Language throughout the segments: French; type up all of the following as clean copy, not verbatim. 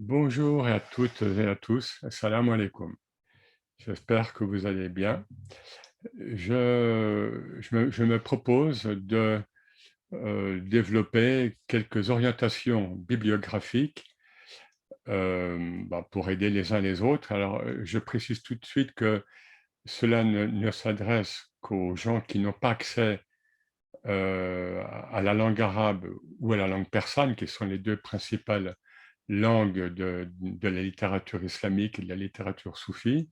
Bonjour à toutes et à tous, assalamu alaikum. J'espère que vous allez bien. Je me propose de développer quelques orientations bibliographiques pour aider les uns les autres. Alors, je précise tout de suite que cela ne s'adresse qu'aux gens qui n'ont pas accès à la langue arabe ou à la langue persane, qui sont les deux principales langues de la littérature islamique et de la littérature soufie,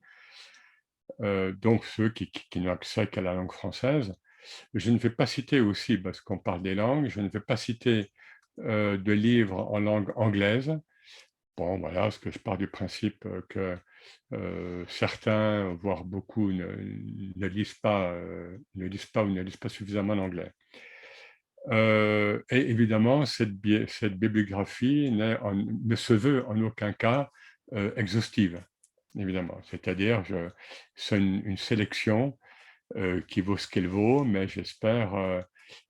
donc ceux qui n'ont accès qu'à la langue française. Je ne vais pas citer aussi, parce qu'on parle des langues, je ne vais pas citer de livres en langue anglaise. Bon, voilà, parce que je pars du principe que certains, voire beaucoup, ne lisent pas, ou ne lisent pas suffisamment l'anglais. Et évidemment, cette bibliographie ne se veut en aucun cas exhaustive, évidemment. C'est-à-dire, c'est une sélection qui vaut ce qu'elle vaut, mais j'espère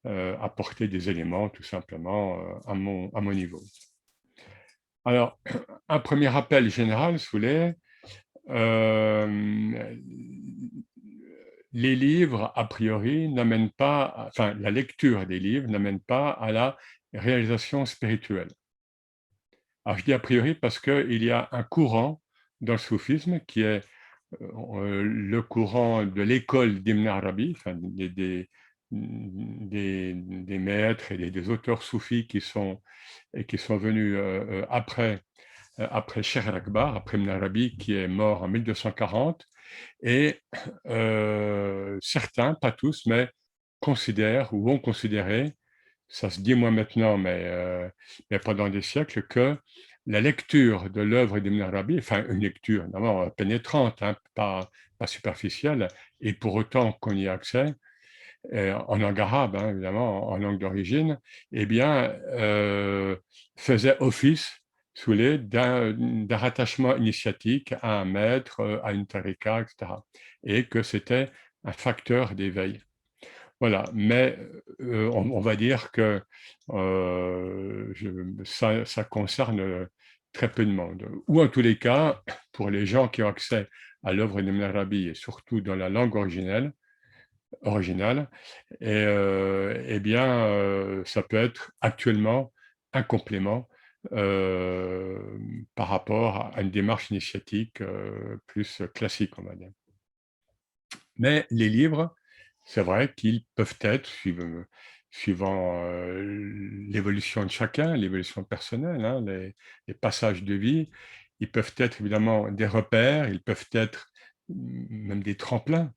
apporter des éléments tout simplement à mon niveau. Alors, un premier rappel général, sous euh, les livres, a priori, n'amènent pas, enfin, la lecture des livres n'amène pas à la réalisation spirituelle. Alors, je dis a priori parce qu'il y a un courant dans le soufisme qui est le courant de l'école d'Ibn Arabi, enfin, des maîtres et des auteurs soufis qui sont venus après Cheikh al-Akbar, après Ibn Arabi, qui est mort en 1240. Et certains, pas tous, mais considèrent ou ont considéré, ça se dit moins maintenant, mais pendant des siècles, que la lecture de l'œuvre d'Ibn Arabi, enfin une lecture d'abord pénétrante, hein, pas superficielle, et pour autant qu'on y a accès, en langue arabe, hein, évidemment, en langue d'origine, eh bien, faisait office d'un rattachement initiatique à un maître, à une tarika, etc. Et que c'était un facteur d'éveil. Voilà, mais on va dire que ça concerne très peu de monde. Ou en tous les cas, pour les gens qui ont accès à l'œuvre d'Ibn Arabi, et surtout dans la langue originale, eh bien, ça peut être actuellement un complément par rapport à une démarche initiatique plus classique, on va dire. Mais les livres, c'est vrai qu'ils peuvent être, suivant l'évolution de chacun, l'évolution personnelle, hein, les passages de vie, ils peuvent être évidemment des repères, ils peuvent être même des tremplins,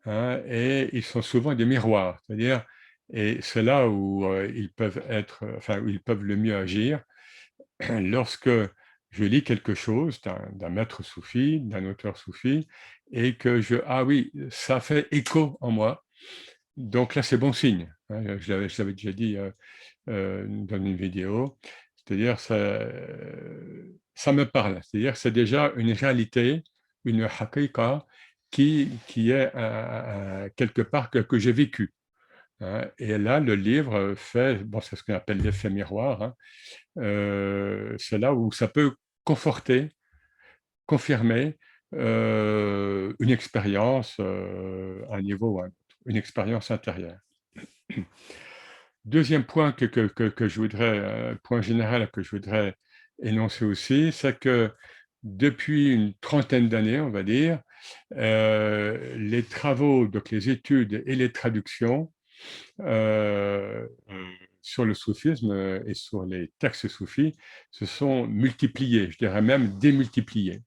hein, et ils sont souvent des miroirs. C'est-à-dire, et c'est là où ils peuvent être, enfin, où ils peuvent le mieux agir, lorsque je lis quelque chose d'un maître soufi, d'un auteur soufi, et que ah oui, ça fait écho en moi. Donc là, c'est bon signe, hein. Je l'avais déjà dit dans une vidéo. C'est-à-dire, ça me parle. C'est-à-dire, c'est déjà une réalité, une haqiqa qui est quelque part que j'ai vécu, hein. Et là, le livre fait, bon, c'est ce qu'on appelle l'effet miroir, hein. C'est là où ça peut conforter, confirmer une expérience à un niveau ou à un autre, une expérience intérieure. Deuxième point que je voudrais, point général que je voudrais énoncer aussi, c'est que depuis une trentaine d'années, on va dire, les travaux, donc les études et les traductions sur le soufisme et sur les textes soufis se sont multipliés, je dirais même démultipliés.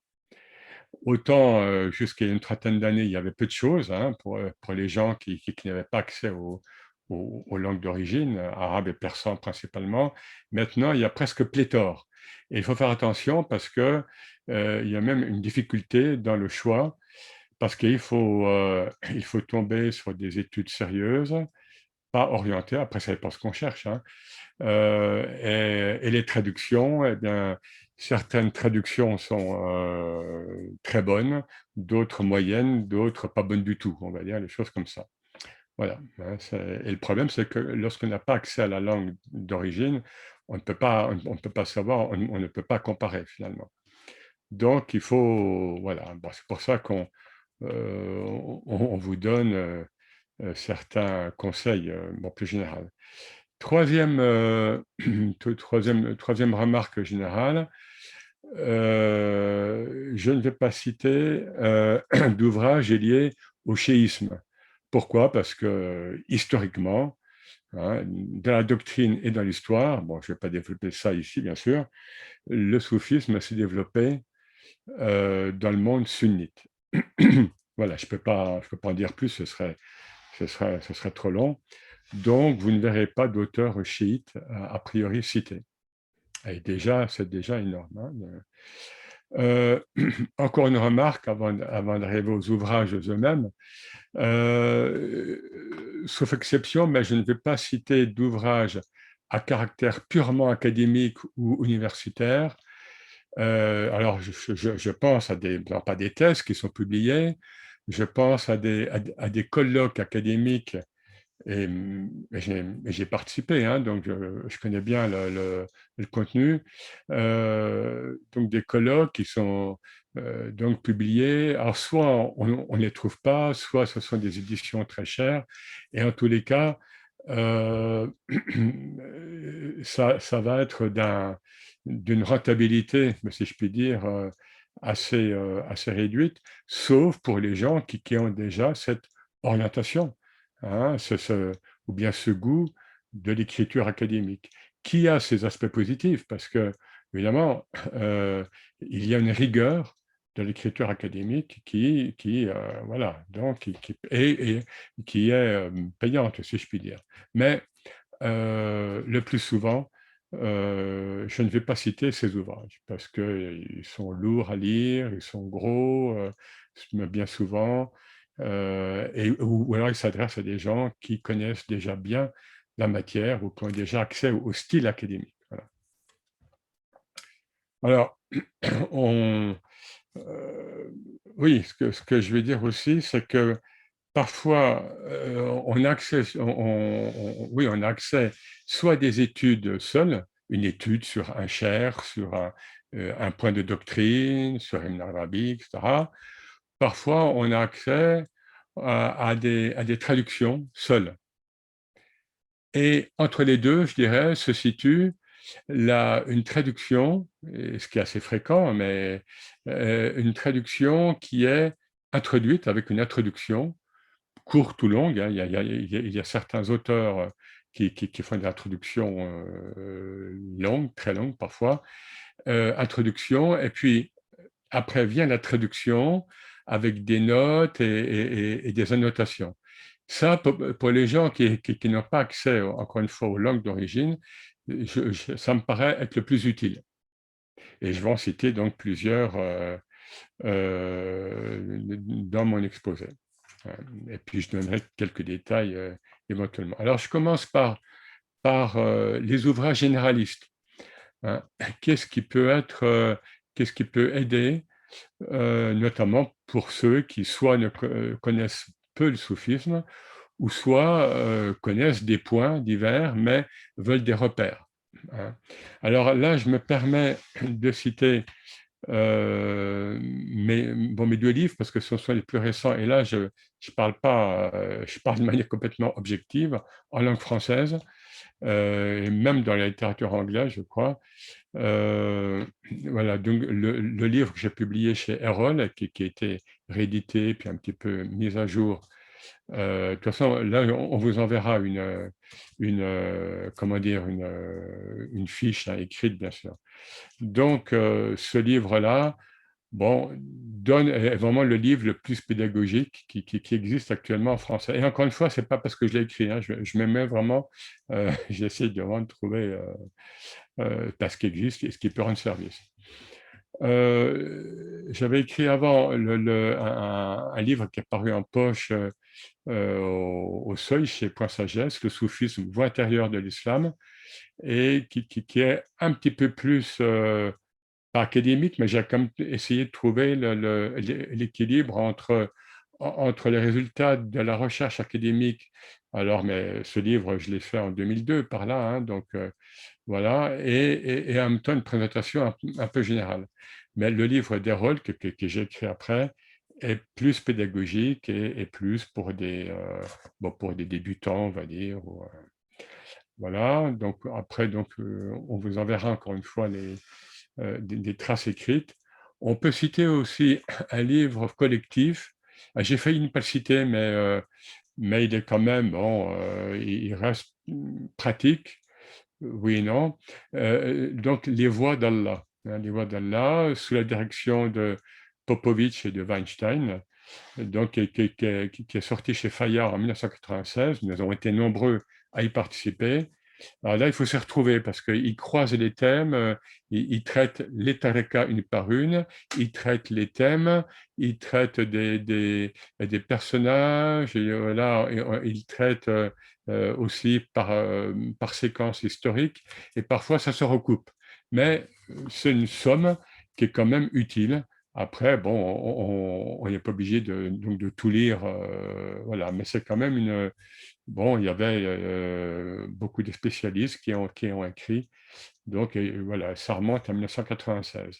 Autant jusqu'à une trentaine d'années, il y avait peu de choses, hein, pour les gens qui n'avaient pas accès aux langues d'origine, arabe et persan principalement. Maintenant, il y a presque pléthore. Et il faut faire attention parce que il y a même une difficulté dans le choix, parce il faut tomber sur des études sérieuses, pas orientées, après ça dépend ce qu'on cherche, hein, et les traductions, eh bien, certaines traductions sont très bonnes, d'autres moyennes, d'autres pas bonnes du tout, on va dire, les choses comme ça. Voilà, hein, et le problème, c'est que lorsqu'on n'a pas accès à la langue d'origine, on ne peut pas savoir, on ne peut pas comparer finalement. Donc il faut, voilà, bon, c'est pour ça on vous donne certains conseils bon, plus généraux. Troisième, troisième remarque générale, je ne vais pas citer d'ouvrage lié au chiisme. Pourquoi? Parce que historiquement, hein, dans la doctrine et dans l'histoire, bon, je ne vais pas développer ça ici, bien sûr, le soufisme s'est développé dans le monde sunnite. Voilà, je peux pas en dire plus, ce serait trop long. Donc, vous ne verrez pas d'auteur chiite a priori cité. Et déjà, c'est déjà énorme. Hein. Encore une remarque avant d'arriver aux ouvrages eux-mêmes. Sauf exception, mais je ne vais pas citer d'ouvrages à caractère purement académique ou universitaire. Alors, je pense à pas des thèses qui sont publiées, je pense à des colloques académiques et j'ai participé, hein, donc je connais bien le contenu. Donc des colloques qui sont donc publiés. Alors soit on ne les trouve pas, soit ce sont des éditions très chères. Et en tous les cas, euh, ça va être d'une rentabilité, si je puis dire, assez réduite, sauf pour les gens qui ont déjà cette orientation, hein, ou bien ce goût de l'écriture académique, qui a ses aspects positifs, parce que, évidemment, il y a une rigueur de l'écriture académique voilà, donc, qui est payante, si je puis dire. Mais le plus souvent, je ne vais pas citer ces ouvrages parce qu'ils sont lourds à lire, ils sont gros, bien souvent, ou alors ils s'adressent à des gens qui connaissent déjà bien la matière ou qui ont déjà accès au style académique. Voilà. Alors, on, euh, oui, ce que je vais dire aussi, c'est que parfois, on a accès, oui, on a accès soit à des études seules, une étude sur un cher, sur un point de doctrine, sur une arabique, etc. Parfois, on a accès à des traductions seules. Et entre les deux, je dirais, se situe une traduction, ce qui est assez fréquent, mais une traduction qui est introduite avec une introduction courte ou longue. Hein. Il y a certains auteurs qui font des introductions longues, très longues parfois. Introduction, et puis après vient la traduction avec des notes et des annotations. Ça, pour les gens qui n'ont pas accès, encore une fois, aux langues d'origine, ça me paraît être le plus utile. Et je vais en citer donc plusieurs dans mon exposé. Et puis, je donnerai quelques détails éventuellement. Alors, je commence par les ouvrages généralistes. Hein. Qu'est-ce qui peut être, qu'est-ce qui peut aider, notamment pour ceux qui soit ne connaissent peu le soufisme, ou soit connaissent des points divers, mais veulent des repères. Hein. Alors là, je me permets de citer mes deux livres, parce que ce sont les plus récents, et là, je parle pas, je parle de manière complètement objective, en langue française, et même dans la littérature anglaise, je crois. Voilà, donc le livre que j'ai publié chez Erol, qui a été réédité, puis un petit peu mis à jour. De toute façon, là, on vous enverra comment dire, une fiche hein, écrite, bien sûr. Donc, ce livre-là, bon, est vraiment le livre le plus pédagogique qui existe actuellement en français. Et encore une fois, c'est pas parce que je l'ai écrit, hein, je me mets vraiment, j'essaie de vraiment trouver ce qui existe et ce qui peut rendre service. J'avais écrit avant un livre qui est paru en poche au Seuil chez Point Sagesse, Le soufisme, voie intérieure de l'islam, et qui est un petit peu plus pas académique, mais j'ai quand même essayé de trouver l'équilibre entre les résultats de la recherche académique. Alors, mais ce livre, je l'ai fait en 2002, par là, hein, donc voilà, et en même temps une présentation un peu générale. Mais le livre d'Herold que j'ai écrit après est plus pédagogique et plus pour pour des débutants, on va dire. Voilà, donc après, on vous enverra encore une fois des traces écrites. On peut citer aussi un livre collectif. Ah, j'ai failli ne pas le citer, mais il est quand même, bon, il reste pratique, oui et non. Donc, Les Voix d'Allah, hein, Les Voix d'Allah, sous la direction de Popovitch et de Weinstein, donc, qui est sorti chez Fayard en 1996. Nous avons été nombreux à y participer. Alors là, il faut se retrouver parce qu'il croise les thèmes, il traite les tariqas une par une, il traite les thèmes, il traite des personnages, et, voilà, il traite aussi par séquence historique, et parfois ça se recoupe. Mais c'est une somme qui est quand même utile. Après, bon, on n'est pas obligé de tout lire, voilà, mais c'est quand même bon, il y avait beaucoup de spécialistes qui ont écrit, donc voilà, ça remonte à 1996.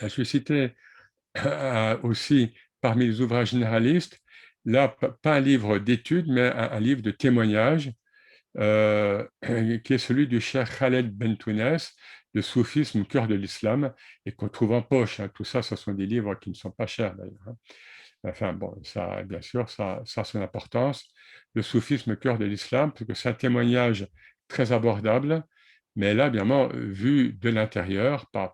Je vais citer aussi parmi les ouvrages généralistes, là, pas un livre d'études, mais un livre de témoignages, qui est celui du Cheikh Khaled Bentounes, Le soufisme, cœur de l'islam, et qu'on trouve en poche, hein. Tout ça, ce sont des livres qui ne sont pas chers d'ailleurs, hein. Enfin bon, ça, bien sûr, ça a son importance. Le soufisme, cœur de l'islam, parce que c'est un témoignage très abordable, mais là, bien évidemment, vu de l'intérieur, bon,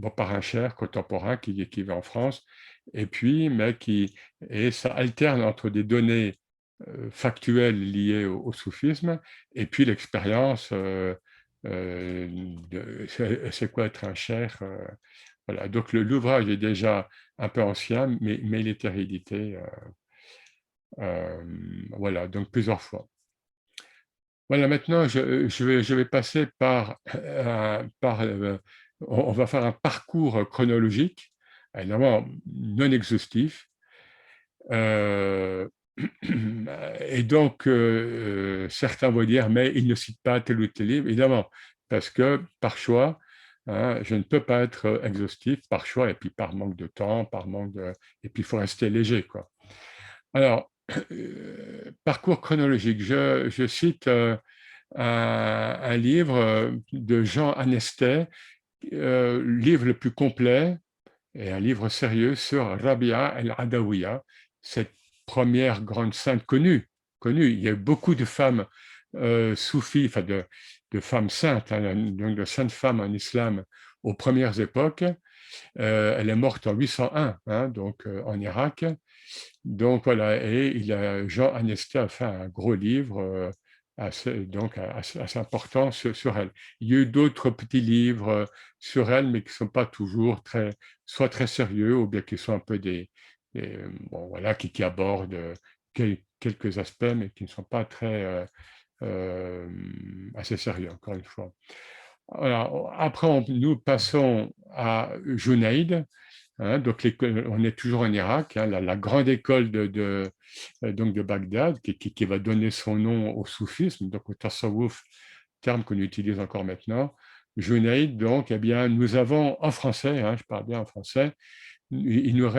par un cher contemporain qui vit en France, et puis, et ça alterne entre des données factuelles liées au soufisme, et puis l'expérience c'est quoi être un cher. Voilà, donc l'ouvrage est déjà un peu ancien, mais il était réédité, voilà, donc plusieurs fois. Voilà, maintenant je vais passer on va faire un parcours chronologique, évidemment non exhaustif. Euh, et donc, certains vont dire, mais il ne cite pas tel ou tel livre, évidemment, parce que par choix, hein, je ne peux pas être exhaustif par choix, et puis par manque de temps, et puis il faut rester léger, quoi. Alors, parcours chronologique, je cite un livre de Jean Anestet, livre le plus complet, et un livre sérieux sur Rabia el-Adawiya, cette première grande sainte connue. Il y a eu beaucoup de femmes soufis, enfin de femmes saintes, hein, donc de saintes femmes en islam aux premières époques. Elle est morte en 801, hein, donc en Irak. Donc voilà, et Jean Anesté a fait un gros livre assez important sur elle. Il y a eu d'autres petits livres sur elle, mais qui ne sont pas toujours soit très sérieux, ou bien qui sont un peu bon, voilà, qui abordent quelques aspects, mais qui ne sont pas assez sérieux, encore une fois. Alors, après, nous passons à Junaïd, hein, donc on est toujours en Irak, hein, la grande école donc de Bagdad, qui va donner son nom au soufisme, donc au tasawwuf, terme qu'on utilise encore maintenant. Junaïd, donc, eh bien, nous avons en français, hein, je parle bien en français, il nous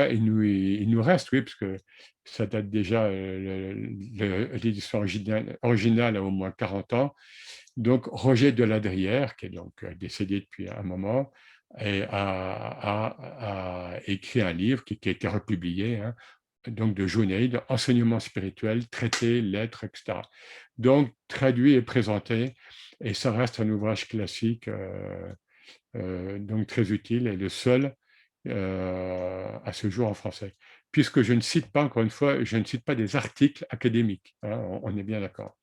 reste, oui, parce que ça date déjà, l'édition originale a au moins 40 ans, donc Roger Deladrière, qui est donc décédé depuis un moment, a écrit un livre qui a été republié, hein, donc de Junaïd, enseignement spirituel, traités, lettres, etc. Donc traduit et présenté, et ça reste un ouvrage classique, donc très utile, et le seul à ce jour en français. Puisque je ne cite pas, encore une fois, je ne cite pas des articles académiques, hein, on est bien d'accord.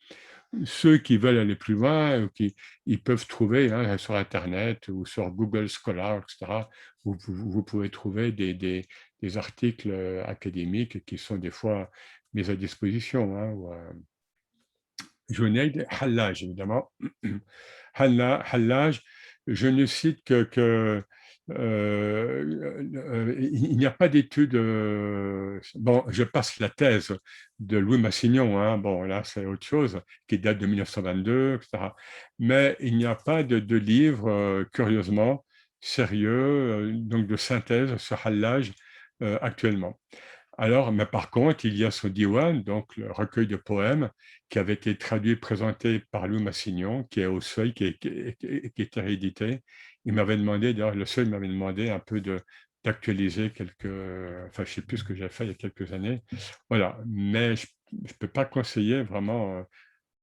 Ceux qui veulent aller plus loin, ils peuvent trouver, hein, sur Internet ou sur Google Scholar, etc., vous pouvez trouver des articles académiques qui sont des fois mis à disposition, hein, Junaid Hallaj, évidemment. Hallaj, je ne cite que il n'y a pas d'études. Bon, je passe la thèse de Louis Massignon, hein, bon, là, c'est autre chose, qui date de 1922, etc. Mais il n'y a pas de livre, curieusement, sérieux, donc de synthèse sur Hallaj actuellement. Alors, mais par contre, il y a ce diwan, donc le recueil de poèmes, qui avait été traduit et présenté par Louis Massignon, qui est au seuil, qui est réédité. Il m'avait demandé, d'ailleurs, le seuil m'avait demandé un peu d'actualiser quelques, enfin, je ne sais plus ce que j'ai fait il y a quelques années. Voilà, mais je ne peux pas conseiller vraiment,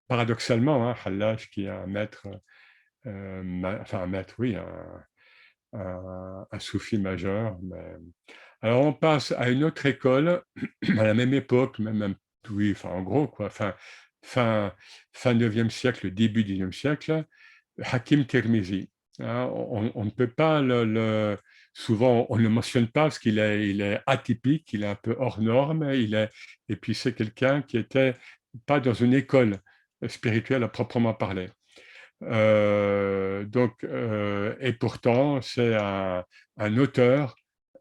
paradoxalement, hein, Hallaj, qui est un maître, enfin un maître, oui, un soufi majeur. Mais... Alors, on passe à une autre école, à la même époque, oui, enfin, en gros, quoi, fin, fin 9e siècle, début 10e siècle, Hakim Tirmizi. Hein, on ne peut pas souvent, on ne le mentionne pas parce il est atypique, il est un peu hors norme, et puis c'est quelqu'un qui était pas dans une école spirituelle à proprement parler. Et pourtant, c'est un auteur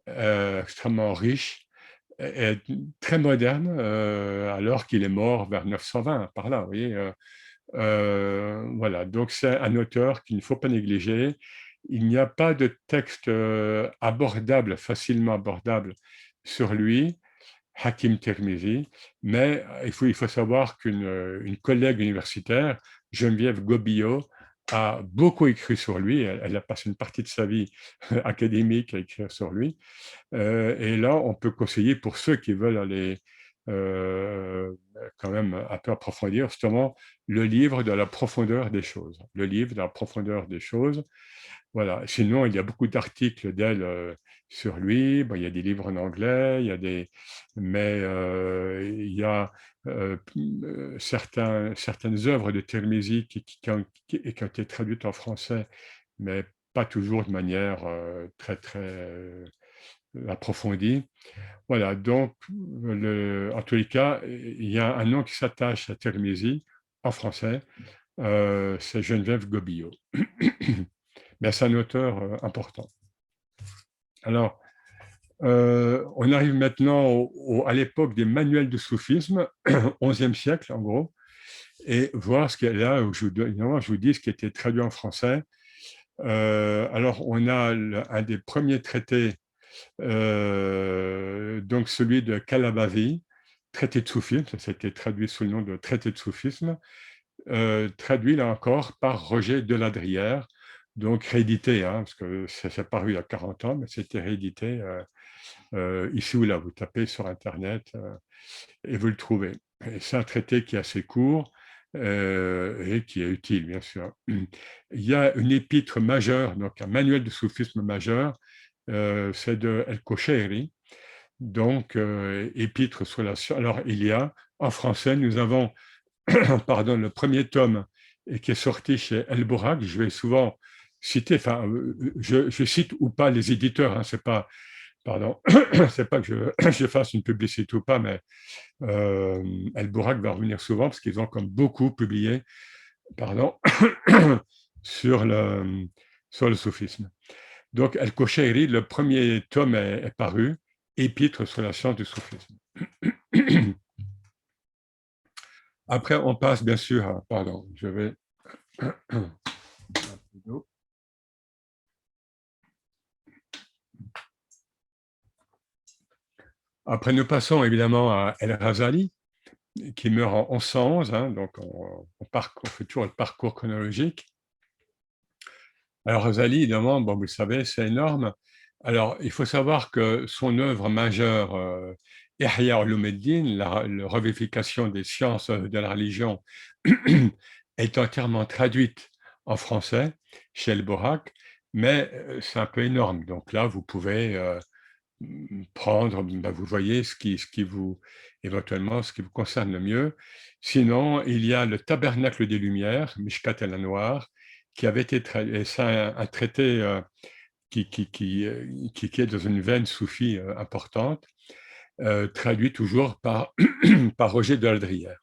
extrêmement riche et très moderne, alors qu'il est mort vers 920, par là, vous voyez. Voilà, donc c'est un auteur qu'il ne faut pas négliger. Il n'y a pas de texte abordable, facilement abordable sur lui, Hakim Tirmizi, mais il faut savoir qu'une collègue universitaire, Geneviève Gobillot, a beaucoup écrit sur lui. Elle a passé une partie de sa vie académique à écrire sur lui. Et là, on peut conseiller pour ceux qui veulent aller euh, quand même un peu approfondir, justement, le livre de la profondeur des choses. Le livre de la profondeur des choses. Voilà. Sinon, il y a beaucoup d'articles d'elle sur lui. Bon, il y a des livres en anglais, mais il y a certaines œuvres de Tirmizi qui ont été traduites en français, mais pas toujours de manière très, très approfondie. Voilà, donc, en tous les cas, il y a un nom qui s'attache à Tirmizi en français, c'est Geneviève Gobillot. Mais c'est un auteur important. Alors, on arrive maintenant à l'époque des manuels de soufisme, 11e siècle en gros, et voir ce qu'il y a là, où je vous dis ce qui a été traduit en français. Alors, on a un des premiers traités, donc celui de Calabavi, traité de soufisme, ça a été traduit sous le nom de traité de soufisme, traduit là encore par Roger Deladrière, donc réédité, hein, parce que c'est paru il y a 40 ans, mais c'était réédité ici ou là. Vous tapez sur Internet et vous le trouvez. C'est un traité qui est assez court et qui est utile, bien sûr. Il y a une épître majeure, donc un manuel de soufisme majeur, c'est de El-Koshairi, donc épître sur la science. Alors, il y a, en français, nous avons pardon, le premier tome et qui est sorti chez El Bouraq. Je vais souvent citer, enfin, je cite ou pas les éditeurs, hein, c'est pas, pardon, c'est pas que je fasse une publicité ou pas, mais El Bouraq va revenir souvent parce qu'ils ont comme beaucoup publié, pardon, sur le soufisme. Donc, El-Koshairi, le premier tome est paru, Épître sur la science du soufisme. Après, on passe bien sûr à, pardon, je vais après, nous passons évidemment à El-Razali, qui meurt en 1111, hein, donc on fait toujours le parcours chronologique. Alors, Razali, évidemment, bon, vous le savez, c'est énorme. Alors, il faut savoir que son œuvre majeure, Ihya Ulumuddin, la revivification des sciences de la religion, est entièrement traduite en français chez El Borak, mais c'est un peu énorme. Donc là, vous pouvez prendre, ben, vous voyez éventuellement, ce qui vous concerne le mieux. Sinon, il y a le Tabernacle des Lumières, Mishkat el-Anwar, qui avait été traité, c'est un traité qui est dans une veine soufie importante, traduit toujours par, par Roger de Ladrière.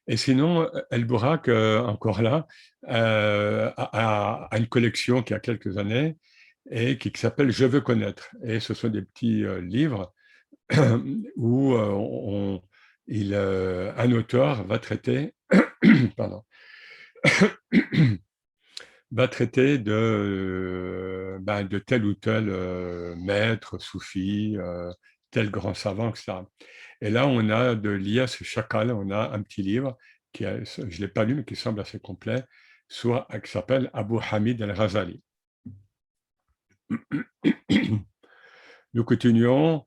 Et sinon, El Borak, encore là, a une collection qui a quelques années, et qui s'appelle Je veux connaître. Et ce sont des petits livres où un auteur va traiter, pardon, va traiter de tel ou tel maître, soufi, tel grand savant, etc. Et là, on a de l'Ilyas Shakal, on a un petit livre, je ne l'ai pas lu, mais qui semble assez complet, qui s'appelle Abu Hamid al-Ghazali. Nous continuons.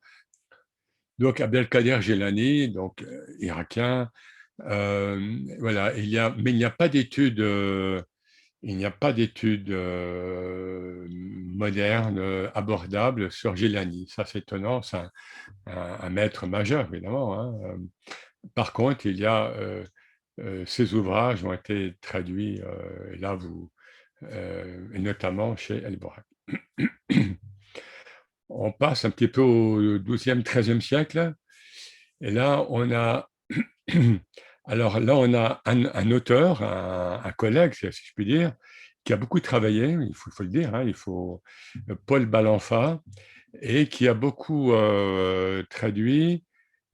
Donc, Abdelkader Jilani, donc irakien, voilà, mais il n'y a pas d'études modernes, abordables sur Jilani. Ça, c'est étonnant, c'est un maître majeur, évidemment, hein. Par contre, ces ouvrages ont été traduits, et là, et notamment chez El-Borak. On passe un petit peu au XIIe, XIIIe siècle, et là, on a alors là, on a un auteur, un collègue, si je puis dire, qui a beaucoup travaillé, il faut le dire, hein, Paul Balanfa, et qui a beaucoup traduit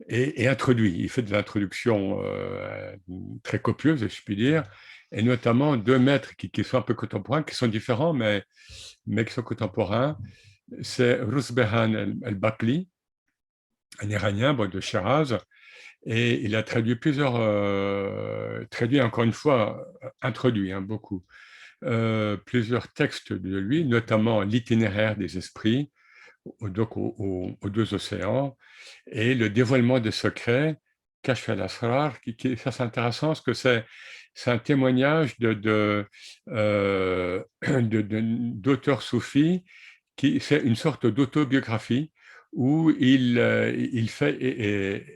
et introduit. Il fait de l'introduction très copieuse, si je puis dire, et notamment deux maîtres qui sont un peu contemporains, qui sont différents, mais qui sont contemporains. C'est Rusbehan el-Bakli, un Iranien de Shiraz, et il a traduit traduit encore une fois, introduit beaucoup, plusieurs textes de lui, notamment l'itinéraire des esprits, donc aux deux océans, et le dévoilement des secrets, Kashf al-Asrar, ça c'est intéressant parce que c'est un témoignage d'auteurs soufis, c'est une sorte d'autobiographie où il fait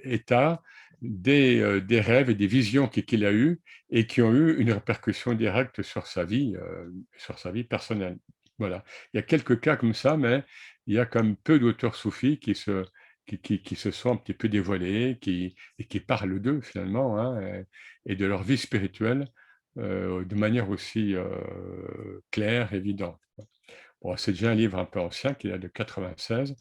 état des rêves et des visions qu'il a eues et qui ont eu une répercussion directe sur sa vie personnelle. Voilà. Il y a quelques cas comme ça, mais il y a quand même peu d'auteurs soufis qui se sont un petit peu dévoilés et qui parlent d'eux finalement, hein, et de leur vie spirituelle de manière aussi claire, évidente. Bon, c'est déjà un livre un peu ancien, qui date de 96.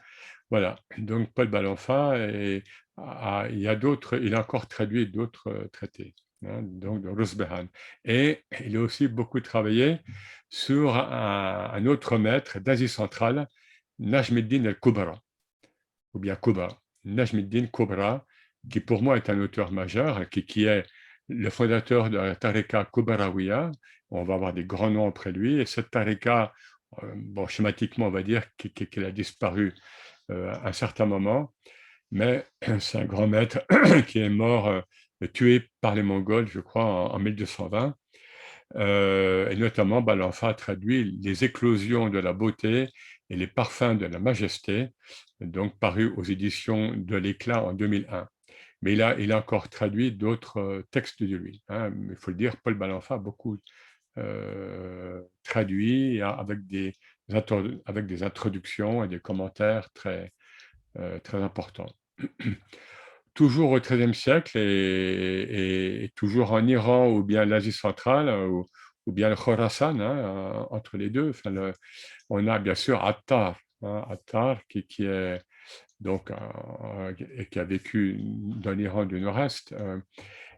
Voilà, donc Paul Balanfa, il a encore traduit d'autres traités, hein, donc de Rusbehan. Et il a aussi beaucoup travaillé sur un autre maître d'Asie centrale, Najmuddin el-Kubra, ou bien Kubra, Najmuddin Kubra, qui pour moi est un auteur majeur, qui est le fondateur de la Tariqa Kubarawiya. On va avoir des grands noms après lui, et cette Tariqa, bon, schématiquement, on va dire qu'elle a disparu à un certain moment, mais c'est un grand maître qui est mort, tué par les Mongols, je crois, en 1220. Et notamment, Balanfa a traduit Les éclosions de la beauté et les parfums de la majesté, donc paru aux éditions de l'Éclat en 2001. Mais il a encore traduit d'autres textes de lui, hein. Il faut le dire, Paul Balanfa a beaucoup traduit avec des introductions et des commentaires très importants. Toujours au XIIIe siècle et toujours en Iran ou bien l'Asie centrale ou bien le Khorasan, hein, entre les deux. Enfin, on a bien sûr Attar, hein, Attar qui est donc et qui a vécu dans l'Iran du Nord-Est.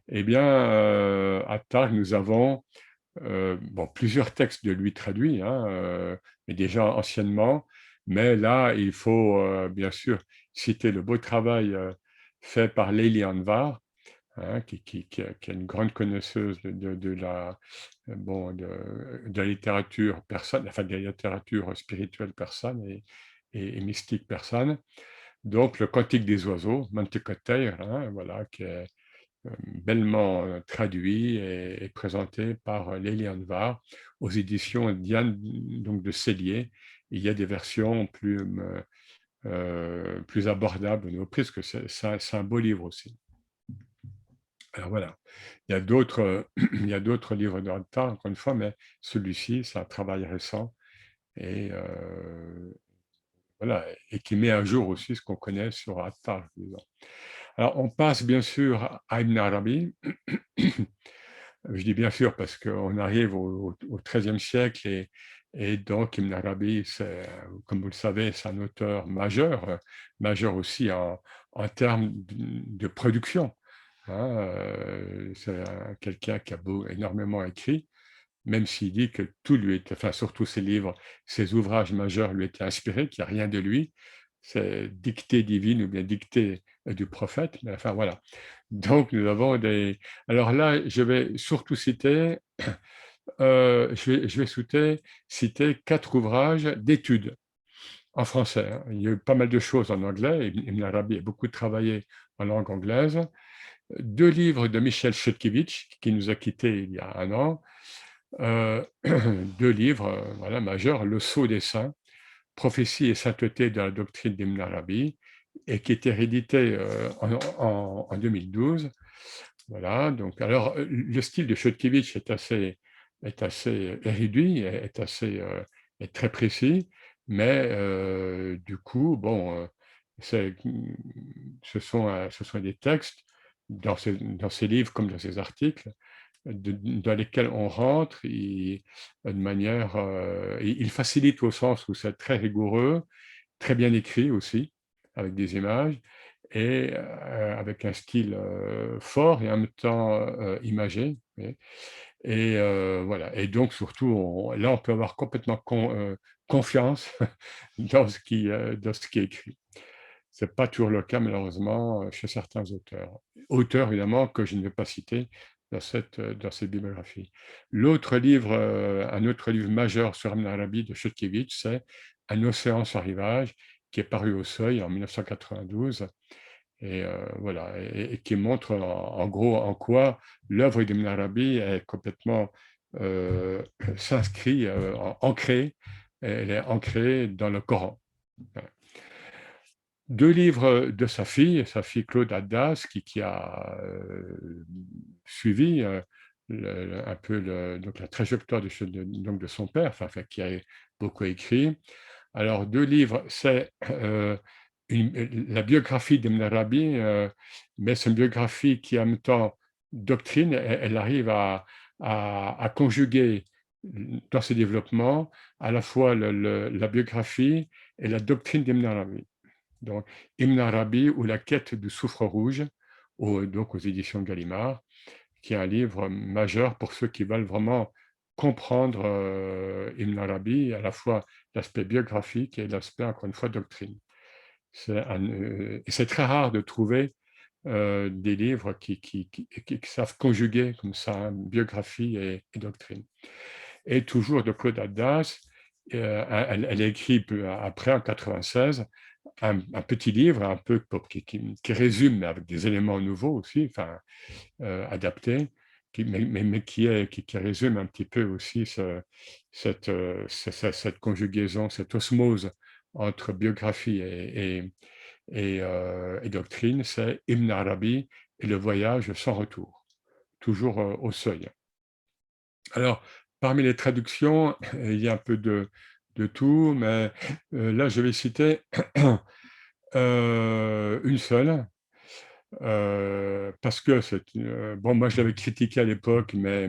Eh bien, Attar, nous avons bon, plusieurs textes de lui traduits, hein, mais déjà anciennement. Mais là, il faut bien sûr citer le beau travail fait par Leili Anvar, hein, qui est une grande connaisseuse de la littérature persane, enfin de la littérature spirituelle persane et mystique persane. Donc, le Cantique des oiseaux, Mantiq at-Tayr, hein, voilà, qui est bellement traduit et présenté par Leili Anvar aux éditions Diane, donc de Cellier. Il y a des versions plus abordables au niveau prix, parce que c'est un beau livre aussi. Alors voilà, il y a d'autres livres de Attar, encore une fois, mais celui-ci, c'est un travail récent et voilà, et qui met à jour aussi ce qu'on connaît sur Attar, disons. Alors, on passe bien sûr à Ibn Arabi. Je dis bien sûr parce qu'on arrive au XIIIe siècle Et donc, Ibn Arabi, comme vous le savez, c'est un auteur majeur aussi en termes de production, hein. C'est quelqu'un qui a énormément écrit, même s'il dit que tout lui est, enfin surtout ses livres, ses ouvrages majeurs lui étaient inspirés, qu'il n'y a rien de lui, c'est dictée divine ou bien dictée du prophète, mais enfin voilà. Donc nous avons des... Alors là, je vais surtout citer, je vais citer 4 ouvrages d'études en français, hein. Il y a eu pas mal de choses en anglais, Ibn Arabi a beaucoup travaillé en langue anglaise. 2 livres de Michel Chodkiewicz, qui nous a quittés il y a 1 an, 2 livres voilà, majeurs, Le Sceau des Saints, Prophétie et sainteté de la doctrine d'Ibn Arabi, et qui était réédité en 2012. Voilà, donc, alors, le style de Chodkiewicz est assez érudit, est très précis, mais du coup, bon, c'est, ce sont des textes dans ces livres comme dans ces articles dans lesquels on rentre de manière, il facilite au sens où c'est très rigoureux, très bien écrit aussi, avec des images, et avec un style fort et en même temps imagé. Et voilà. Et donc surtout, là, on peut avoir complètement confiance dans ce qui est écrit. Ce n'est pas toujours le cas, malheureusement, chez certains auteurs. Auteurs, évidemment, que je ne vais pas citer dans cette bibliographie. Un autre livre majeur sur Ibn Arabi de Chodkiewicz, c'est Un océan sans rivage, qui est paru au Seuil en 1992, et voilà, et qui montre en gros en quoi l'œuvre d'Ibn Arabi est complètement s'inscrit, ancrée, elle est ancrée dans le Coran. Voilà. 2 livres de sa fille Claude Haddas, qui a suivi un peu donc la trajectoire donc de son père, enfin, qui a beaucoup écrit. Alors, 2 livres, c'est la biographie d'Ibn Arabi, mais c'est une biographie qui, en même temps, doctrine, elle arrive à conjuguer dans ses développements à la fois la biographie et la doctrine d'Ibn Arabi. Donc, Ibn Arabi ou La quête du soufre rouge, donc aux éditions Gallimard, qui est un livre majeur pour ceux qui veulent vraiment comprendre Ibn Arabi, à la fois l'aspect biographique et l'aspect, encore une fois, doctrine. Et c'est très rare de trouver des livres qui savent conjuguer comme ça, hein, biographie et doctrine. Et toujours de Claude Haddas, elle a écrit après, en 96, un petit livre un peu qui résume, avec des éléments nouveaux aussi, enfin, adaptés, mais qui résume un petit peu aussi cette conjugaison, cette osmose entre biographie et doctrine, c'est Ibn Arabi et le voyage sans retour, toujours au Seuil. Alors, parmi les traductions, il y a un peu de tout, mais là, je vais citer une seule, parce que bon, moi, je l'avais critiquée à l'époque, mais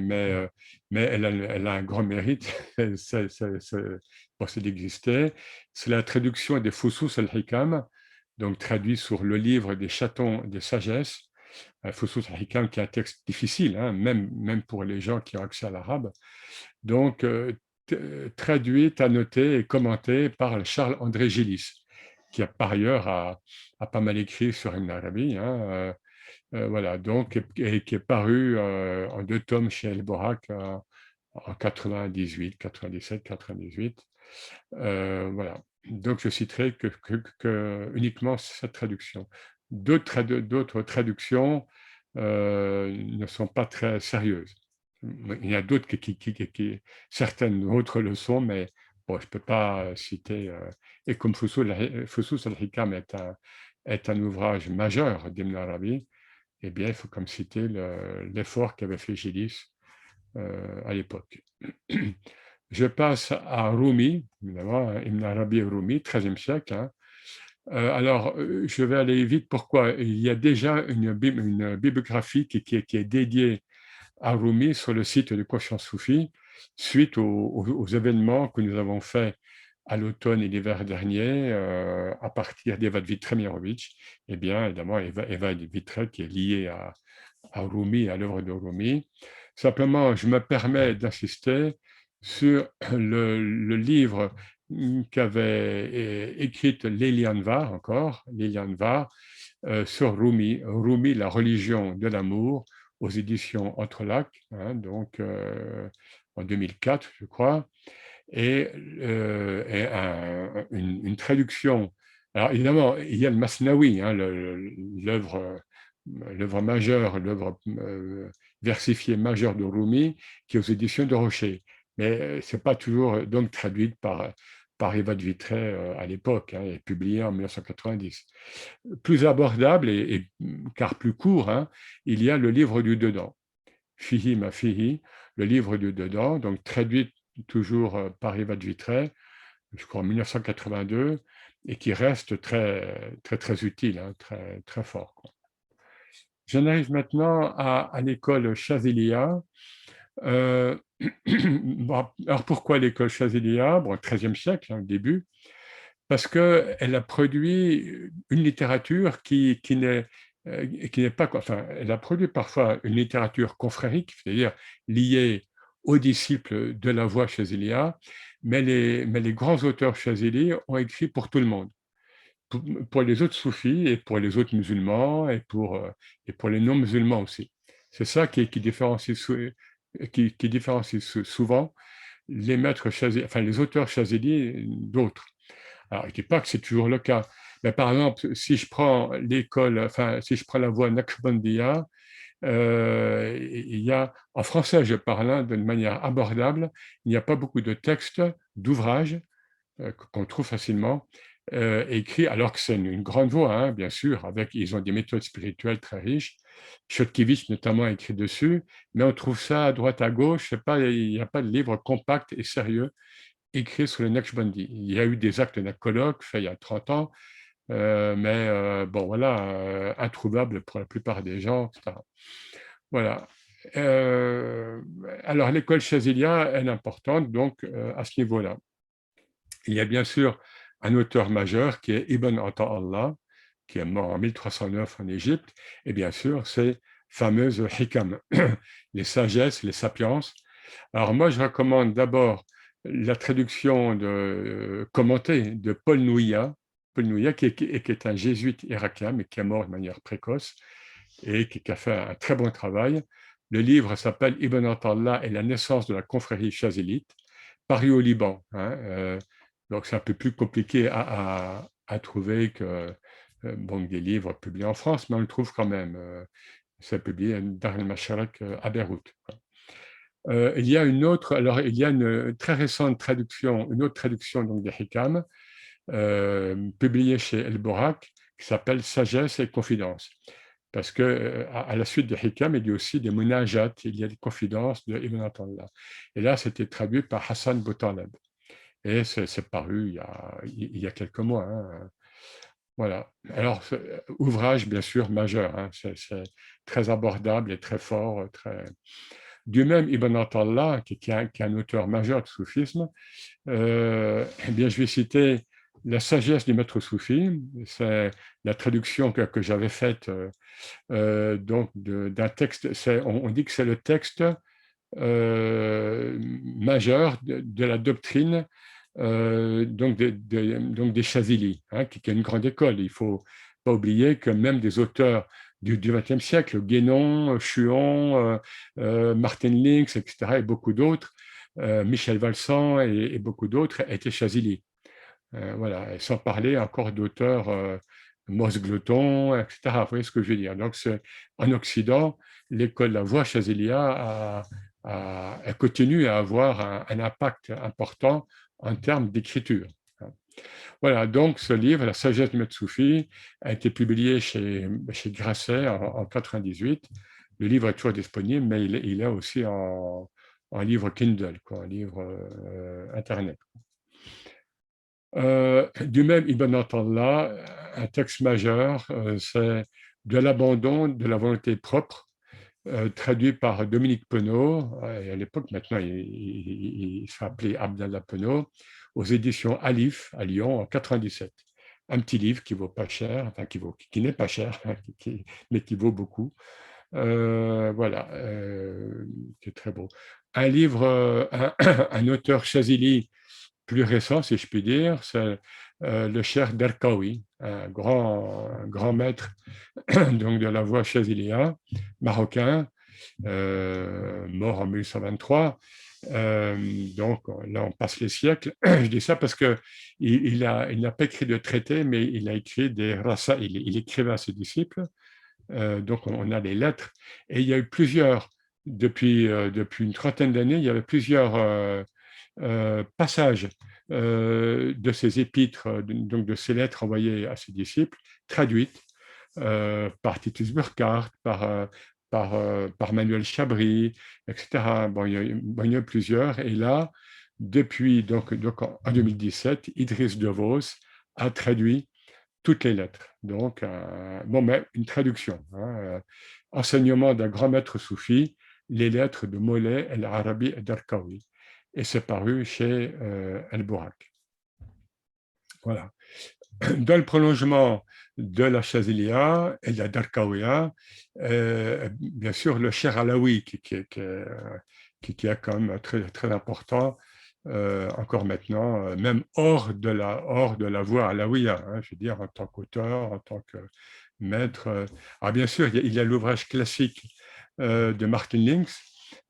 elle a un grand mérite, c'est d'exister. C'est la traduction des Fusus al-Hikam, donc traduit sur le livre des chatons des sagesses. Fusus al-Hikam, qui est un texte difficile, hein, même pour les gens qui ont accès à l'arabe. Donc, traduite, annotée et commentée par Charles-André Gillis, qui par ailleurs a pas mal écrit sur Ibn Arabi, hein, voilà, donc, et qui est paru en 2 tomes chez El Borak en 98, 97, 98. Voilà. Donc, je citerai uniquement cette traduction. D'autres traductions ne sont pas très sérieuses. Il y a d'autres certaines autres le sont, mais bon, je ne peux pas citer. Et comme Fusus al-Hikam est un ouvrage majeur d'Ibn Arabi, eh bien, il faut comme citer l'effort qu'avait fait Gillis à l'époque. Je passe à Rumi, évidemment, Ibn Arabi et Rumi, XIIIe siècle, hein. Alors, je vais aller vite. Pourquoi? Il y a déjà une bibliographie qui est dédiée à Rumi sur le site de Conscience Soufie. suite aux événements que nous avons faits à l'automne et l'hiver dernier, à partir d'Evad Vitré-Mirovic. Eh bien, évidemment, Evad Vitré qui est lié à Rumi, à l'œuvre de Rumi. Simplement, je me permets d'insister sur le livre qu'avait écrit Liliane Var, sur Rumi, la religion de l'amour, aux éditions Entrelacs, hein, donc en 2004, je crois, et une traduction. Alors évidemment, il y a le Masnawi, hein, l'œuvre majeure, l'œuvre versifiée majeure de Rumi, qui est aux éditions de Rocher. Mais ce n'est pas toujours donc traduite par Evad Vitré à l'époque, hein, et publiée en 1990. Plus abordable, car plus court, hein, il y a le livre du dedans, Fihi ma Fihi, le livre du dedans, donc traduit toujours par Evad Vitré, je crois en 1982, et qui reste très, très, très utile, hein, très, très fort, quoi. J'en arrive maintenant à l'école Chazilia. Bon, alors pourquoi l'école Chazilia? Bon, 13e siècle, hein, au début, parce qu'elle a produit une littérature qui n'est pas, enfin, elle a produit parfois une littérature confrérique, c'est-à-dire liée aux disciples de la voie Chazilia, mais les grands auteurs Chazili ont écrit pour tout le monde, pour les autres soufis et pour les autres musulmans et pour les non-musulmans aussi. C'est ça qui différencie, qui différencie souvent les maîtres Chazili, enfin les auteurs Chazili d'autres. Alors, je ne dis pas que c'est toujours le cas, mais par exemple, si je prends l'école, enfin, si je prends la voie Naqshbandiya, il y a, en français, je parle hein, d'une manière abordable, il n'y a pas beaucoup de textes, d'ouvrages qu'on trouve facilement, écrits, alors que c'est une grande voie, hein, bien sûr, ils ont des méthodes spirituelles très riches. Chodkiewicz notamment a écrit dessus, mais on trouve ça à droite, à gauche, pas, il n'y a pas de livre compact et sérieux écrit sur le Naqshbandi. Il y a eu des actes d'un colloque fait il y a 30 ans, mais bon, voilà, introuvable pour la plupart des gens, etc. Voilà. Euh, alors, l'école Chazilia, elle est importante, donc, à ce niveau-là. Il y a bien sûr un auteur majeur qui est Ibn Ata'Allah, qui est mort en 1309 en Égypte, et bien sûr, ces fameuses hikam, les sagesses, les sapiences. Alors moi, je recommande d'abord la traduction commentée de Paul Nouya qui est un jésuite irakien, mais qui est mort de manière précoce et qui a fait un très bon travail. Le livre s'appelle Ibn Attallah et la naissance de la confrérie chazélite, paru au Liban, hein, donc c'est un peu plus compliqué à trouver que bon, des livres publiés en France, mais on le trouve quand même. C'est publié à Dar el-Masharek à Beyrouth. Il y a une autre, alors il y a une très récente traduction, une autre traduction donc des Hikam, publiée chez El Borak, qui s'appelle Sagesse et Confidence. Parce que à la suite de Hikam, il y a aussi des munajat, il y a des confidences de Ibn Attallah. Et là, c'était traduit par Hassan Boutaleb. Et c'est paru il y a quelques mois, hein. Voilà. Alors, ouvrage bien sûr majeur, hein. C'est très abordable et très fort, très, du même Ibn Attallah, qui est un auteur majeur du soufisme, eh bien, je vais citer La sagesse du maître soufi. C'est la traduction que j'avais faite donc d'un texte. On dit que c'est le texte majeur de la doctrine donc, donc des Chazili, hein, qui est une grande école. Il ne faut pas oublier que même des auteurs du XXe siècle, Guénon, Chuon, Martin Links, etc., et beaucoup d'autres, Michel Valsan et beaucoup d'autres étaient Chazili. Voilà, et sans parler encore d'auteurs Mos Gloton, etc. Vous voyez ce que je veux dire? Donc, en Occident, l'école La Voie Chazilia continue à avoir un impact important en termes d'écriture. Voilà, donc ce livre, La sagesse du maître soufi, a été publié chez Grasset en 98. Le livre est toujours disponible, mais il est aussi en livre Kindle, quoi, en livre Internet. Du même Ibn Attallah, un texte majeur, c'est de l'abandon de la volonté propre traduit par Dominique Penaud, et à l'époque, maintenant, il s'appelait Abdallah Penaud, aux éditions Alif, à Lyon, en 97. Un petit livre qui vaut pas cher, enfin qui n'est pas cher, mais qui vaut beaucoup. Voilà, c'est très beau. Un livre, un auteur Chazili plus récent, si je puis dire, c'est le Cheikh Derkaoui, un grand maître donc de la voix chazilia, marocain, mort en 1123. Donc là, on passe les siècles. Je dis ça parce que il n'a pas écrit de traité, mais il a écrit des rasa. Il écrivait à ses disciples. Donc on a les lettres. Et il y a eu plusieurs, depuis une trentaine d'années, il y avait plusieurs passages de ces épîtres, donc de ces lettres envoyées à ses disciples, traduites par Titus Burckhardt, par Manuel Chabry, etc. Bon, il y a eu plusieurs. Et là, depuis donc en 2017, Idriss DeVos a traduit toutes les lettres. Donc, bon, mais une traduction. Enseignement d'un grand maître soufi, les lettres de Molay el-Arabi et Darkawi. Et c'est paru chez El-Bourak. Voilà. Dans le prolongement de la Chazilia et de la Darkawiya, bien sûr, le Cher Alaoui, qui est quand même très, très important, encore maintenant, même hors de la voie alaouia, je veux dire, en tant qu'auteur, en tant que maître. Alors, bien sûr, il y a l'ouvrage classique de Martin Links,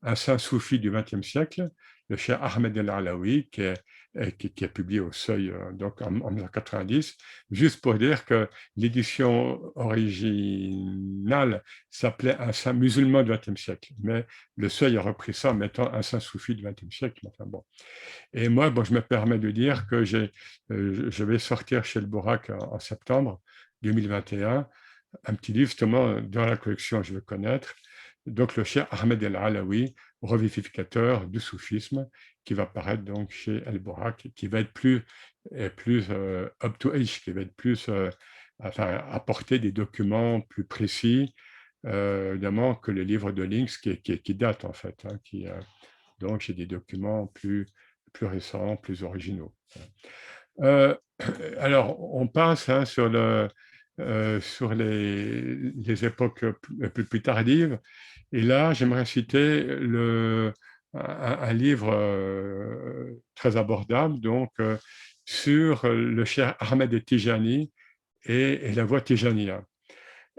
un saint soufi du XXe siècle, le Cheikh Ahmed el-Alaoui, qui est publié au Seuil donc en 1990, juste pour dire que l'édition originale s'appelait Un saint musulman du XXe siècle, mais le Seuil a repris ça en mettant Un saint soufi du XXe siècle. Enfin, bon. Et moi, bon, je me permets de dire que je vais sortir chez le Bourak en septembre 2021 un petit livre justement dans la collection Je veux connaître, donc le Cheikh Ahmed el-Alaoui, revivificateur du soufisme, qui va paraître donc chez El-Bourak, qui va être plus up to age, qui va être plus, enfin, apporter des documents plus précis, évidemment, que le livre de Links qui date en fait. Donc, j'ai des documents plus récents, plus originaux. Euh, alors, on passe sur les époques plus tardives. Et là, j'aimerais citer un livre très abordable donc, sur le cher Ahmed Tijani et la voix Tijaniya.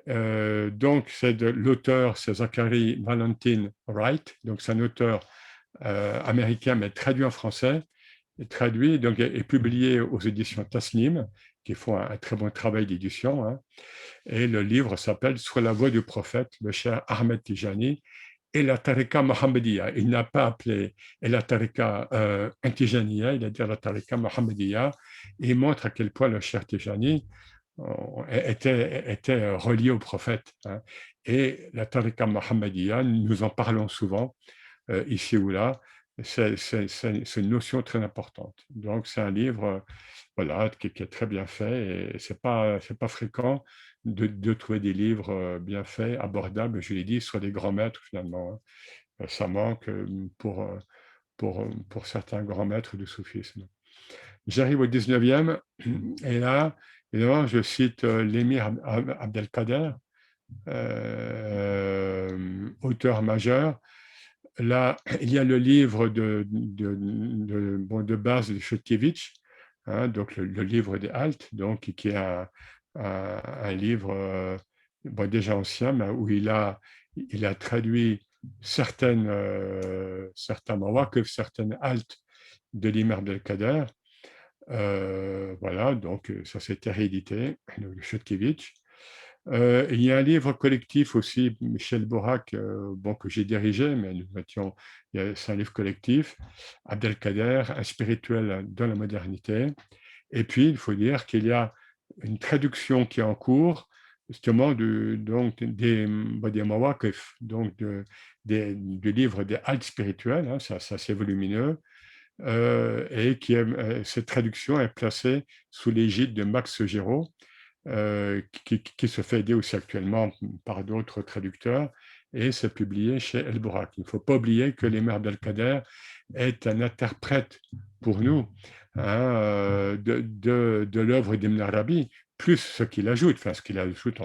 Donc, l'auteur, c'est Zachary Valentine Wright, donc c'est un auteur américain, mais traduit en français, traduit donc, et publié aux éditions Tasnim, qui font un très bon travail d'édition. Et le livre s'appelle Sur la voie du prophète, le cher Ahmed Tijani et la Tariqa Mohammediya. Il n'a pas appelé la Tariqa Tijaniya, il a dit la Tariqa Mohammediya. Et il montre à quel point le cher Tijani était relié au prophète. Et la Tariqa Mohammediya, nous en parlons souvent, ici ou là, c'est une notion très importante. Donc, c'est un livre voilà, qui est très bien fait et ce n'est pas fréquent de trouver des livres bien faits, abordables, je l'ai dit, sur des grands maîtres finalement. Ça manque pour certains grands maîtres du soufisme. J'arrive au 19e et là, évidemment, je cite l'émir Abdelkader, auteur majeur. Là, il y a le livre de base de Chodkiewicz, donc le livre des Haltes, donc, qui est un livre déjà ancien, mais où il a traduit certains mawaqif, certaines haltes de l'imam Abdelkader. Voilà, donc ça s'est réédité, le Chodkiewicz. Il y a un livre collectif aussi, Michel Borac, que j'ai dirigé, mais c'est un livre collectif, Abdelkader, un spirituel dans la modernité. Et puis, il faut dire qu'il y a une traduction qui est en cours, justement, donc, des mawaqif, donc du livre des haltes spirituelles, ça c'est volumineux, et cette traduction est placée sous l'égide de Max Géraud, qui se fait aider aussi actuellement par d'autres traducteurs et c'est publié chez El Bourak. Il ne faut pas oublier que l'Imam Abdelkader est un interprète pour nous, hein, de l'œuvre d'Ibn Arabi, plus ce qu'il ajoute, enfin ce qu'il ajoute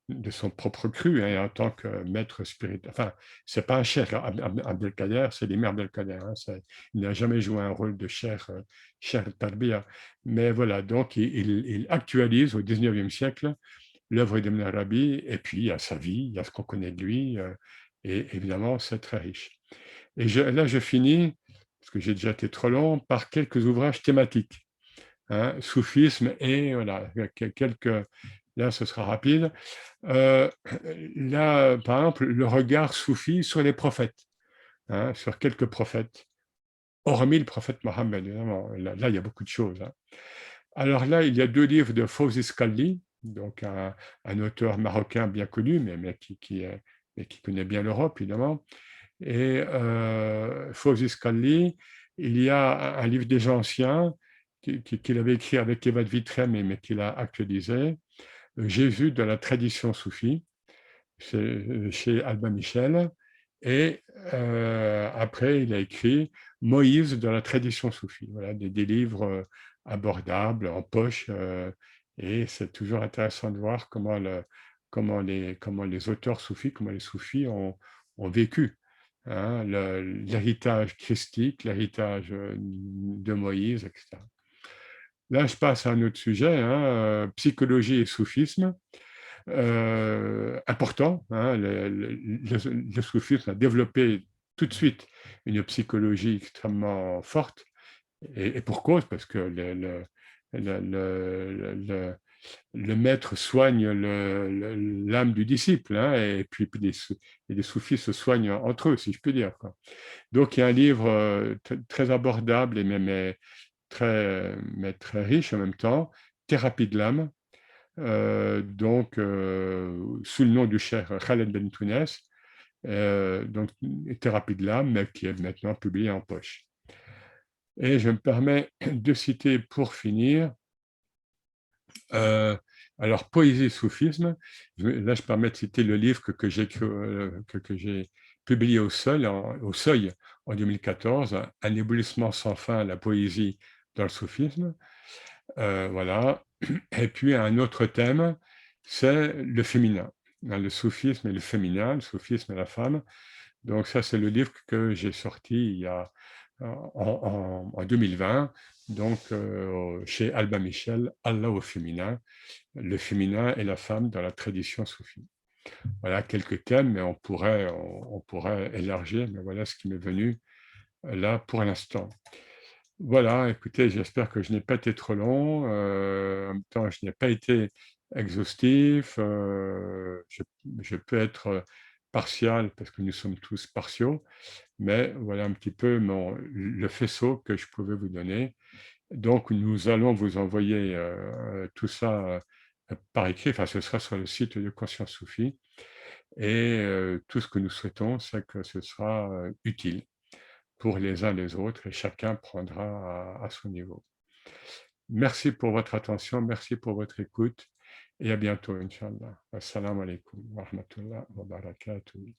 de son propre cru, hein, en tant que maître spirituel. Enfin, c'est pas un cheikh, Abdelkader, c'est l'Imam Abdelkader. Hein, il n'a jamais joué un rôle de cheikh Tarbiya. Mais voilà, donc il actualise au 19e siècle l'œuvre d'Ibn Arabi, et puis il y a sa vie, il y a ce qu'on connaît de lui, et évidemment, c'est très riche. Et là, je finis, parce que j'ai déjà été trop long, par quelques ouvrages thématiques, hein, soufisme, et voilà, quelques, là, ce sera rapide. Là, par exemple, le regard soufi sur les prophètes, hein, sur quelques prophètes, hormis le prophète Mohammed, évidemment. Là, il y a beaucoup de choses. Hein. Alors là, il y a 2 livres de Fawzi Skalli, donc un auteur marocain bien connu, mais qui connaît bien l'Europe, évidemment. Et Fawzi Skalli, il y a un livre déjà ancien qu'il avait écrit avec Evad Vitrem, mais qu'il a actualisé, Jésus de la tradition soufie, chez Albin Michel. Et après, il a écrit Moïse de la tradition soufie. Voilà, des livres abordables, en poche. Et c'est toujours intéressant de voir comment les auteurs soufis, comment les soufis ont vécu, hein, l'héritage christique, l'héritage de Moïse, etc. Là, je passe à un autre sujet, hein, psychologie et soufisme. Important, hein, le soufisme a développé tout de suite une psychologie extrêmement forte, et pour cause, parce que le, le- le maître soigne l'âme du disciple, hein, et puis les soufis se soignent entre eux, si je peux dire, quoi. Donc il y a un livre très abordable, et même mais très riche en même temps, Thérapie de l'âme, donc sous le nom du cheikh Khaled Ben Tounes, donc Thérapie de l'âme, mais qui est maintenant publié en poche. Et je me permets de citer pour finir, euh, alors poésie et soufisme, là je permets de citer le livre que j'ai publié au Seuil en 2014, Un éblouissement sans fin, la poésie dans le soufisme. Voilà. Et puis un autre thème, c'est le féminin, hein, le soufisme et le féminin, le soufisme et la femme. Donc ça, c'est le livre que j'ai sorti il y a, en 2020, donc chez Albin Michel, Allah au féminin, le féminin et la femme dans la tradition soufie. Voilà quelques thèmes, mais on pourrait élargir, mais voilà ce qui m'est venu là pour l'instant. Voilà, écoutez, j'espère que je n'ai pas été trop long. En même temps, je n'ai pas été exhaustif. Je peux être partial parce que nous sommes tous partiaux, mais voilà un petit peu le faisceau que je pouvais vous donner. Donc, nous allons vous envoyer tout ça par écrit. Enfin, ce sera sur le site de Conscience Soufie. Et tout ce que nous souhaitons, c'est que ce sera utile pour les uns les autres, et chacun prendra à son niveau. Merci pour votre attention, merci pour votre écoute, et à bientôt, Inch'Allah. Assalamu alaikum wa rahmatullah wa barakatuh.